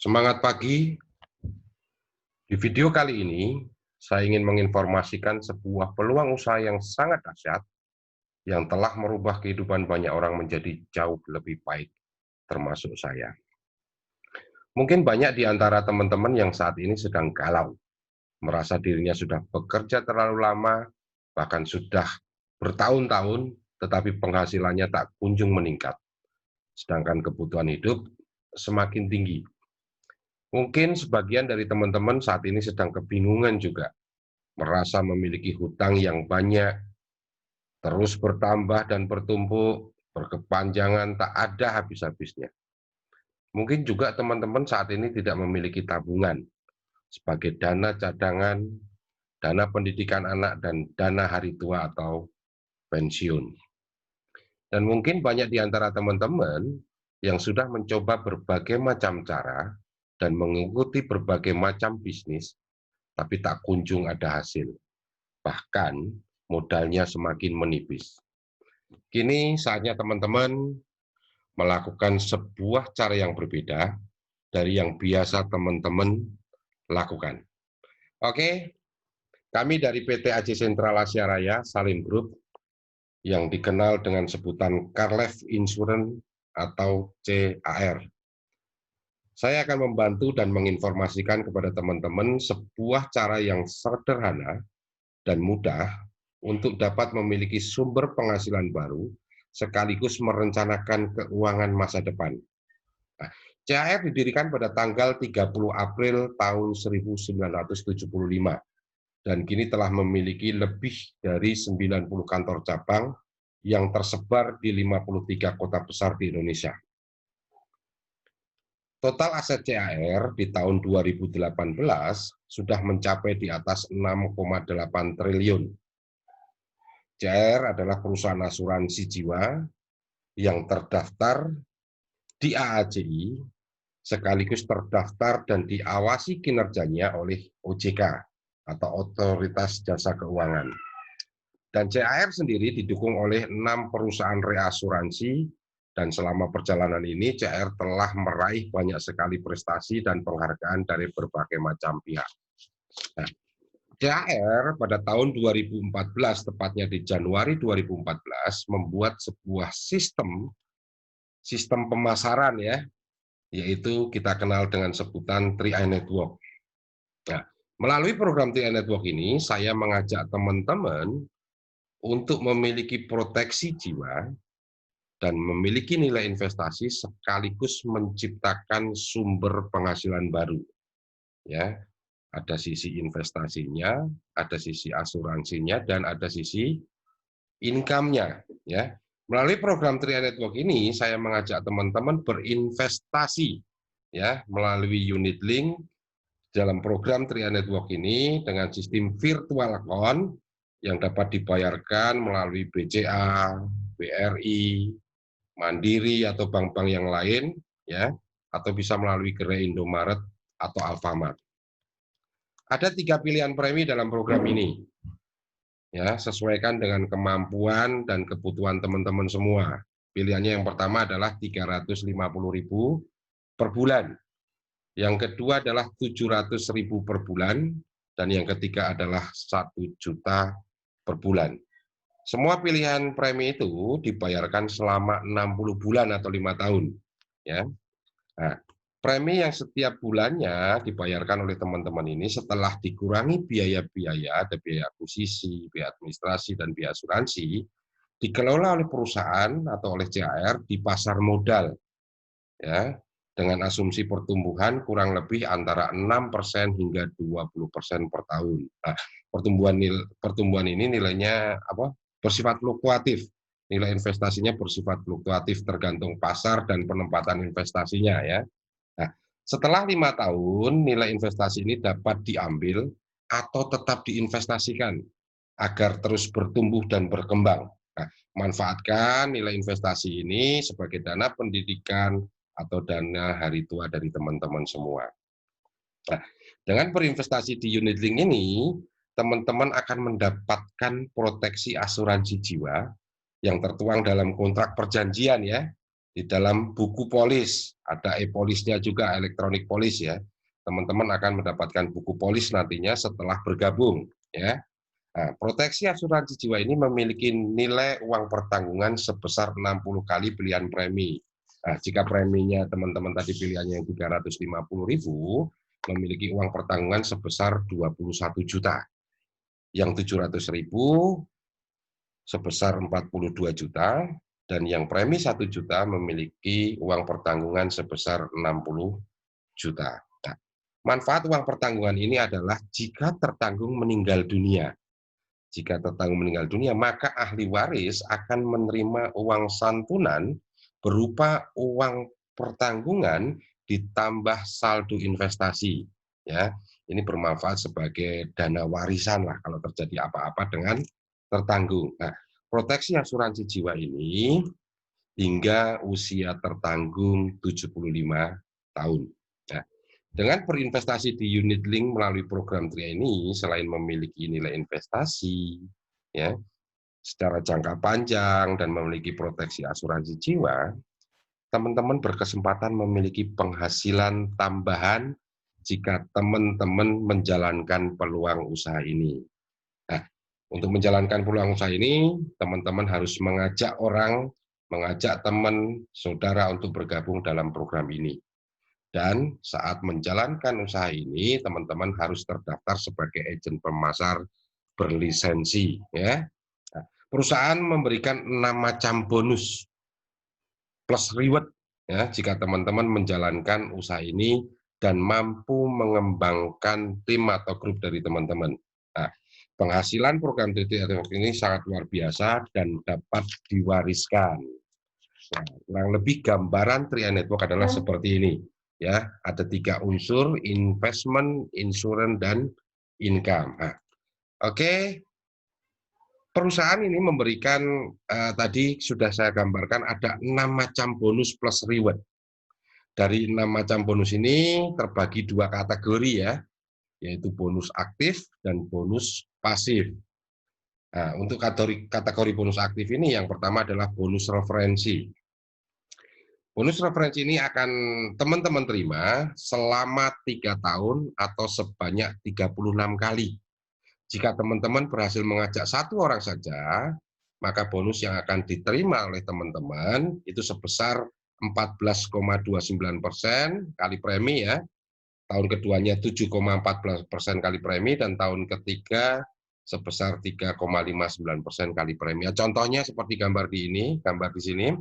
Semangat pagi. Di video kali ini, saya ingin menginformasikan sebuah peluang usaha yang sangat dahsyat yang telah merubah kehidupan banyak orang menjadi jauh lebih baik, termasuk saya. Mungkin banyak di antara teman-teman yang saat ini sedang galau, merasa dirinya sudah bekerja terlalu lama, bahkan sudah bertahun-tahun, tetapi penghasilannya tak kunjung meningkat, sedangkan kebutuhan hidup semakin tinggi. Mungkin sebagian dari teman-teman saat ini sedang kebingungan juga, merasa memiliki hutang yang banyak, terus bertambah dan bertumpuk, berkepanjangan, tak ada habis-habisnya. Mungkin juga teman-teman saat ini tidak memiliki tabungan sebagai dana cadangan, dana pendidikan anak, dan dana hari tua atau pensiun. Dan mungkin banyak di antara teman-teman yang sudah mencoba berbagai macam cara dan mengikuti berbagai macam bisnis, tapi tak kunjung ada hasil. Bahkan modalnya semakin menipis. Kini saatnya teman-teman melakukan sebuah cara yang berbeda dari yang biasa teman-teman lakukan. Oke, kami dari PT AJ Sentral Asia Raya, Salim Group, yang dikenal dengan sebutan Carlev Insurance atau CAR. Saya akan membantu dan menginformasikan kepada teman-teman sebuah cara yang sederhana dan mudah untuk dapat memiliki sumber penghasilan baru sekaligus merencanakan keuangan masa depan. Nah, CAR didirikan pada tanggal 30 April tahun 1975 dan kini telah memiliki lebih dari 90 kantor cabang yang tersebar di 53 kota besar di Indonesia. Total aset CAR di tahun 2018 sudah mencapai di atas 6,8 triliun. CAR adalah perusahaan asuransi jiwa yang terdaftar di AAJI, sekaligus terdaftar dan diawasi kinerjanya oleh OJK atau Otoritas Jasa Keuangan. Dan CAR sendiri didukung oleh 6 perusahaan reasuransi, dan selama perjalanan ini CAR telah meraih banyak sekali prestasi dan penghargaan dari berbagai macam pihak. Nah, CAR pada tahun 2014, tepatnya di Januari 2014, membuat sebuah sistem pemasaran ya, yaitu kita kenal dengan sebutan 3i Network. Nah, melalui program 3i Network ini, saya mengajak teman-teman untuk memiliki proteksi jiwa dan memiliki nilai investasi sekaligus menciptakan sumber penghasilan baru. Ya, ada sisi investasinya, ada sisi asuransinya, dan ada sisi income-nya. Ya, melalui program 3i Network ini, saya mengajak teman-teman berinvestasi, ya, melalui unit link dalam program 3i Network ini dengan sistem virtual account yang dapat dibayarkan melalui BCA, BRI, Mandiri atau bank-bank yang lain, ya, atau bisa melalui Gerai Indomaret atau Alfamart. Ada 3 pilihan premi dalam program ini, ya, sesuaikan dengan kemampuan dan kebutuhan teman-teman semua. Pilihannya yang pertama adalah 350.000 per bulan, yang kedua adalah 700.000 per bulan, dan yang ketiga adalah 1 juta per bulan. Semua pilihan premi itu dibayarkan selama 60 bulan atau 5 tahun. Ya. Nah, premi yang setiap bulannya dibayarkan oleh teman-teman ini setelah dikurangi biaya-biaya, ada biaya akuisisi, biaya administrasi, dan biaya asuransi, dikelola oleh perusahaan atau oleh CAR di pasar modal. Ya, dengan asumsi pertumbuhan kurang lebih antara 6% hingga 20% per tahun. Nah, pertumbuhan ini nilainya bersifat fluktuatif. Nilai investasinya bersifat fluktuatif tergantung pasar dan penempatan investasinya ya. Nah, setelah 5 tahun nilai investasi ini dapat diambil atau tetap diinvestasikan agar terus bertumbuh dan berkembang. Nah, manfaatkan nilai investasi ini sebagai dana pendidikan atau dana hari tua dari teman-teman semua. Nah, dengan berinvestasi di unit link ini, teman-teman akan mendapatkan proteksi asuransi jiwa yang tertuang dalam kontrak perjanjian ya, Di dalam buku polis, ada e-polisnya juga, elektronik polis ya. Teman-teman akan mendapatkan buku polis nantinya setelah bergabung ya. Nah, proteksi asuransi jiwa ini memiliki nilai uang pertanggungan sebesar 60 kali pilihan premi. Nah, jika preminya teman-teman tadi pilihannya yang 350.000, memiliki uang pertanggungan sebesar 21 juta. Yang 700.000 sebesar 42 juta, dan yang premi 1 juta memiliki uang pertanggungan sebesar 60 juta. Nah, manfaat uang pertanggungan ini adalah jika tertanggung meninggal dunia. Jika tertanggung meninggal dunia, maka ahli waris akan menerima uang santunan berupa uang pertanggungan ditambah saldo investasi. Ya, ini bermanfaat sebagai dana warisan lah kalau terjadi apa-apa dengan tertanggung. Nah, proteksi asuransi jiwa ini hingga usia tertanggung 75 tahun. Nah, dengan berinvestasi di unit link melalui program TRIA ini, selain memiliki nilai investasi ya secara jangka panjang dan memiliki proteksi asuransi jiwa, teman-teman berkesempatan memiliki penghasilan tambahan jika teman-teman menjalankan peluang usaha ini. Nah, untuk menjalankan peluang usaha ini, teman-teman harus mengajak orang, mengajak teman, saudara untuk bergabung dalam program ini. Dan saat menjalankan usaha ini, teman-teman harus terdaftar sebagai agen pemasar berlisensi. Ya. Nah, perusahaan memberikan 6 macam bonus plus reward ya, jika teman-teman menjalankan usaha ini dan mampu mengembangkan tim atau grup dari teman-teman. Nah, penghasilan program TTI ini sangat luar biasa dan dapat diwariskan. Nah, kurang lebih gambaran TRIA Network adalah seperti ini. Ya, ada 3 unsur: investment, insurance, dan income. Nah, oke, perusahaan ini memberikan tadi sudah saya gambarkan ada 6 macam bonus plus reward. Dari 6 macam bonus ini terbagi 2 kategori ya, yaitu bonus aktif dan bonus pasif. Nah, untuk kategori bonus aktif ini yang pertama adalah bonus referensi. Bonus referensi ini akan teman-teman terima selama 3 tahun atau sebanyak 36 kali. Jika teman-teman berhasil mengajak 1 orang saja, maka bonus yang akan diterima oleh teman-teman itu sebesar 14,29% kali premi ya. Tahun keduanya 7,14% kali premi, dan tahun ketiga sebesar 3,59% kali premi. Contohnya seperti gambar di sini.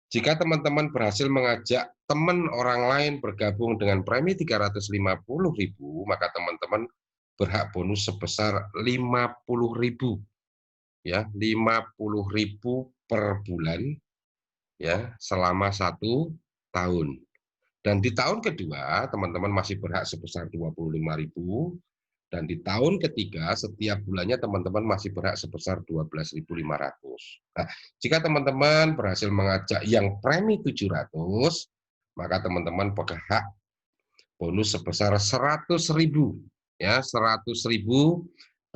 Jika teman-teman berhasil mengajak teman orang lain bergabung dengan premi 350.000, maka teman-teman berhak bonus sebesar 50.000 ya, 50.000 per bulan ya selama 1 tahun. Dan di tahun kedua teman-teman masih berhak sebesar 25.000, dan di tahun ketiga setiap bulannya teman-teman masih berhak sebesar 12.500. Nah, jika teman-teman berhasil mengajak yang premi 700, maka teman-teman berhak bonus sebesar 100.000 ya, 100.000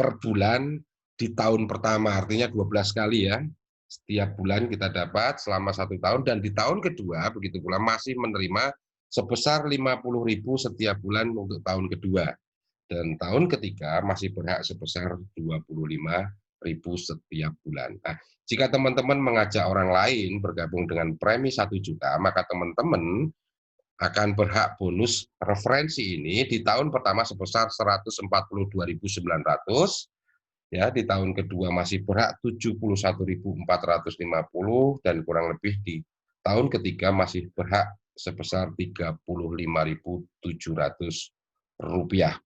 per bulan di tahun pertama, artinya 12 kali ya. Setiap bulan kita dapat selama 1 tahun, dan di tahun kedua begitu pula masih menerima sebesar 50.000 setiap bulan untuk tahun kedua. Dan tahun ketiga masih berhak sebesar 25.000 setiap bulan. Nah, jika teman-teman mengajak orang lain bergabung dengan premi 1 juta, maka teman-teman akan berhak bonus referensi ini di tahun pertama sebesar 142.900, ya, di tahun kedua masih berhak 71.450, dan kurang lebih di tahun ketiga masih berhak sebesar 35.700 rupiah.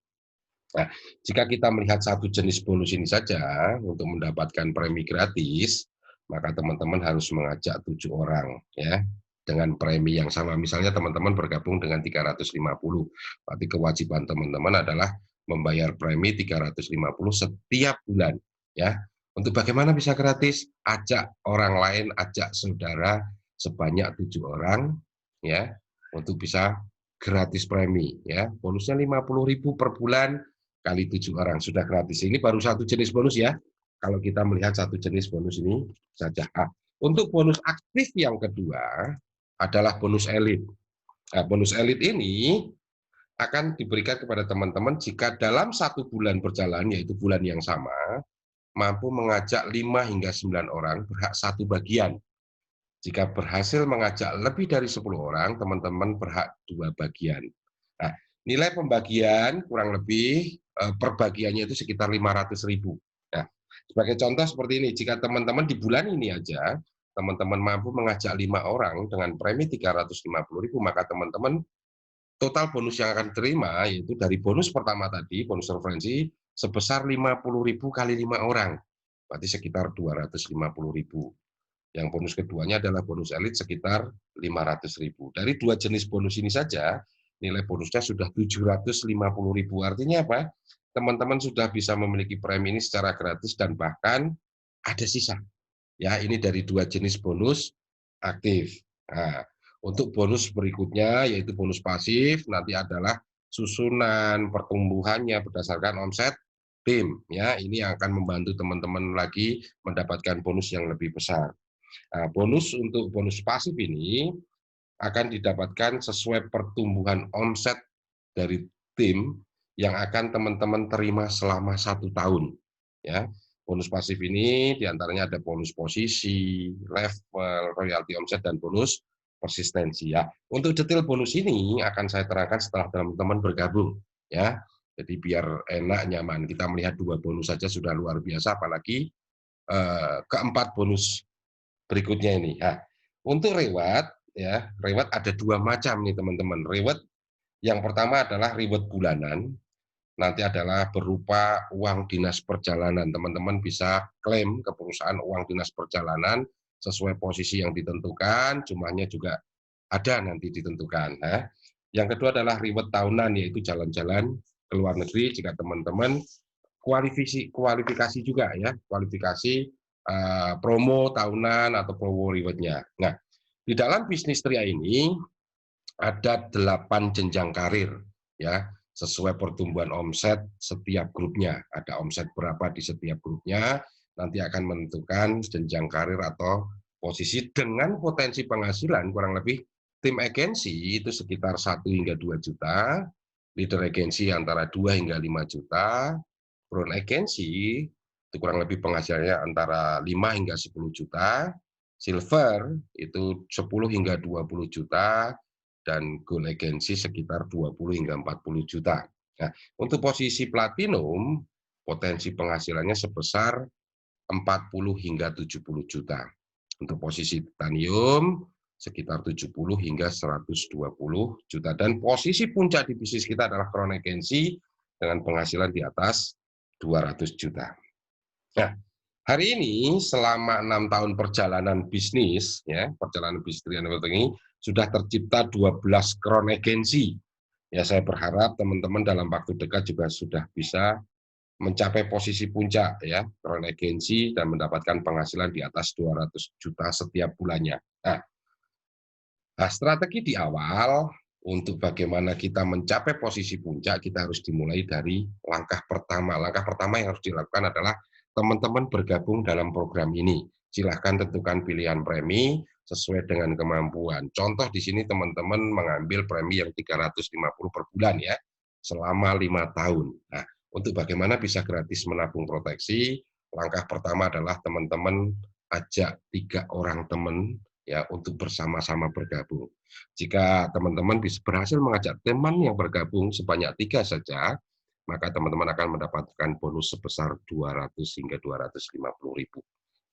Nah, jika kita melihat 1 jenis bonus ini saja untuk mendapatkan premi gratis, maka teman-teman harus mengajak 7 orang ya dengan premi yang sama. Misalnya teman-teman bergabung dengan 350, berarti kewajiban teman-teman adalah membayar premi 350 setiap bulan ya. Untuk bagaimana bisa gratis? Ajak orang lain, ajak saudara sebanyak 7 orang ya untuk bisa gratis premi ya. Bonusnya 50.000 per bulan kali 7 orang sudah gratis. Ini baru 1 jenis bonus ya. Kalau kita melihat 1 jenis bonus ini saja. Untuk bonus aktif yang kedua adalah bonus elit. Nah, bonus elit ini akan diberikan kepada teman-teman jika dalam 1 bulan berjalan, yaitu bulan yang sama, mampu mengajak 5 hingga 9 orang berhak 1 bagian. Jika berhasil mengajak lebih dari 10 orang, teman-teman berhak 2 bagian. Nah, nilai pembagian kurang lebih per bagiannya itu sekitar 500.000. Nah, sebagai contoh seperti ini, jika teman-teman di bulan ini aja, teman-teman mampu mengajak 5 orang dengan premi 350.000, maka teman-teman total bonus yang akan diterima, yaitu dari bonus pertama tadi, bonus referensi, sebesar 50.000 kali 5 orang. Berarti sekitar 250.000. Yang bonus keduanya adalah bonus elit sekitar 500.000. Dari 2 jenis bonus ini saja, nilai bonusnya sudah 750.000. Artinya apa? Teman-teman sudah bisa memiliki premi ini secara gratis dan bahkan ada sisa. Ya, ini dari 2 jenis bonus aktif. Nah, untuk bonus berikutnya yaitu bonus pasif nanti adalah susunan pertumbuhannya berdasarkan omset tim. Ya, ini yang akan membantu teman-teman lagi mendapatkan bonus yang lebih besar. Nah, bonus untuk bonus pasif ini akan didapatkan sesuai pertumbuhan omset dari tim yang akan teman-teman terima selama 1 tahun. Ya, bonus pasif ini diantaranya ada bonus posisi, level, royalti omset, dan bonus persistensi. Ya, untuk detail bonus ini akan saya terangkan setelah teman-teman bergabung. Ya, jadi biar enak nyaman. Kita melihat 2 bonus saja sudah luar biasa, apalagi keempat bonus berikutnya ini. Nah, untuk reward, ya, reward ada 2 macam nih teman-teman. Reward yang pertama adalah reward bulanan, nanti adalah berupa uang dinas perjalanan. Teman-teman bisa klaim ke perusahaan uang dinas perjalanan sesuai posisi yang ditentukan, jumlahnya juga ada nanti ditentukan. Nah, yang kedua adalah reward tahunan, yaitu jalan-jalan ke luar negeri jika teman-teman kualifikasi juga ya, kualifikasi promo tahunan atau promo rewardnya. Nah, di dalam bisnis Tria ini ada 8 jenjang karir ya, sesuai pertumbuhan omset setiap grupnya. Ada omset berapa di setiap grupnya, nanti akan menentukan jenjang karir atau posisi dengan potensi penghasilan kurang lebih tim agensi itu sekitar 1 hingga 2 juta, leader agensi antara 2 hingga 5 juta, brown agensi itu kurang lebih penghasilannya antara 5 hingga 10 juta, silver itu 10 hingga 20 juta, dan gold agensi sekitar 20 hingga 40 juta. Nah, untuk posisi platinum, potensi penghasilannya sebesar 40 hingga 70 juta. Untuk posisi titanium, sekitar 70 hingga 120 juta. Dan posisi puncak di bisnis kita adalah crown agency dengan penghasilan di atas 200 juta. Nah, hari ini selama 6 tahun perjalanan bisnis, ya, perjalanan bisnis Tria Network ini sudah tercipta 12 crown agency. Ya, saya berharap teman-teman dalam waktu dekat juga sudah bisa mencapai posisi puncak ya, crown agency dan mendapatkan penghasilan di atas 200 juta setiap bulannya. Nah, strategi di awal untuk bagaimana kita mencapai posisi puncak, kita harus dimulai dari langkah pertama. Langkah pertama yang harus dilakukan adalah teman-teman bergabung dalam program ini. Silahkan tentukan pilihan premi sesuai dengan kemampuan. Contoh di sini teman-teman mengambil premi yang 350 per bulan ya, selama 5 tahun. Nah, untuk bagaimana bisa gratis menabung proteksi, langkah pertama adalah teman-teman ajak 3 orang teman ya untuk bersama-sama bergabung. Jika teman-teman bisa berhasil mengajak teman yang bergabung sebanyak 3 saja, maka teman-teman akan mendapatkan bonus sebesar 200 hingga 250.000.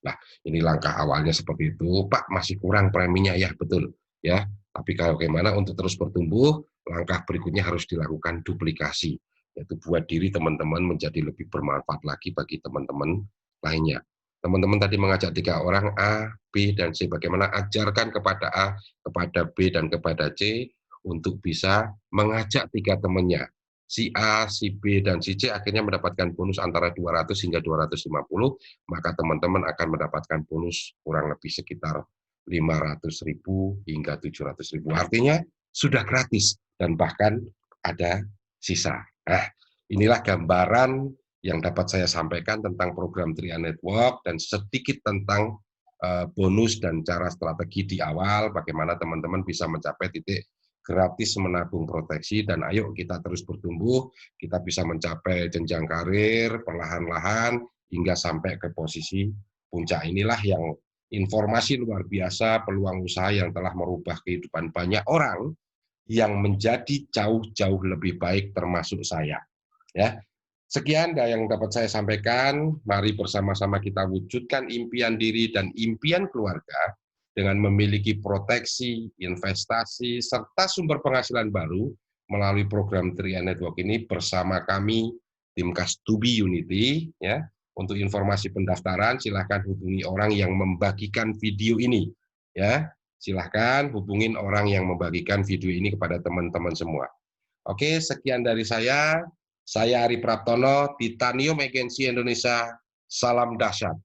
Nah, ini langkah awalnya seperti itu. Pak, masih kurang preminya ya, betul. Ya, tapi kalau bagaimana untuk terus bertumbuh, langkah berikutnya harus dilakukan duplikasi, yaitu buat diri teman-teman menjadi lebih bermanfaat lagi bagi teman-teman lainnya. Teman-teman tadi mengajak 3 orang A, B, dan C. Bagaimana ajarkan kepada A, kepada B, dan kepada C untuk bisa mengajak 3 temannya. Si A, si B, dan si C akhirnya mendapatkan bonus antara 200 hingga 250, maka teman-teman akan mendapatkan bonus kurang lebih sekitar 500.000 hingga 700.000. Artinya sudah gratis dan bahkan ada sisa. Nah, inilah gambaran yang dapat saya sampaikan tentang program Tria Network dan sedikit tentang bonus dan cara strategi di awal, bagaimana teman-teman bisa mencapai titik gratis menabung proteksi, dan ayo kita terus bertumbuh, kita bisa mencapai jenjang karir perlahan-lahan hingga sampai ke posisi puncak. Inilah yang informasi luar biasa, peluang usaha yang telah merubah kehidupan banyak orang yang menjadi jauh-jauh lebih baik termasuk saya. Ya, sekian yang dapat saya sampaikan. Mari bersama-sama kita wujudkan impian diri dan impian keluarga dengan memiliki proteksi, investasi, serta sumber penghasilan baru melalui program 3i Network ini bersama kami, tim Kastubi Unity. Ya, untuk informasi pendaftaran, silahkan hubungi orang yang membagikan video ini. Ya, silahkan hubungin orang yang membagikan video ini kepada teman-teman semua. Oke, sekian dari saya. Saya Ari Praptono, Titanium Agency Indonesia. Salam dahsyat.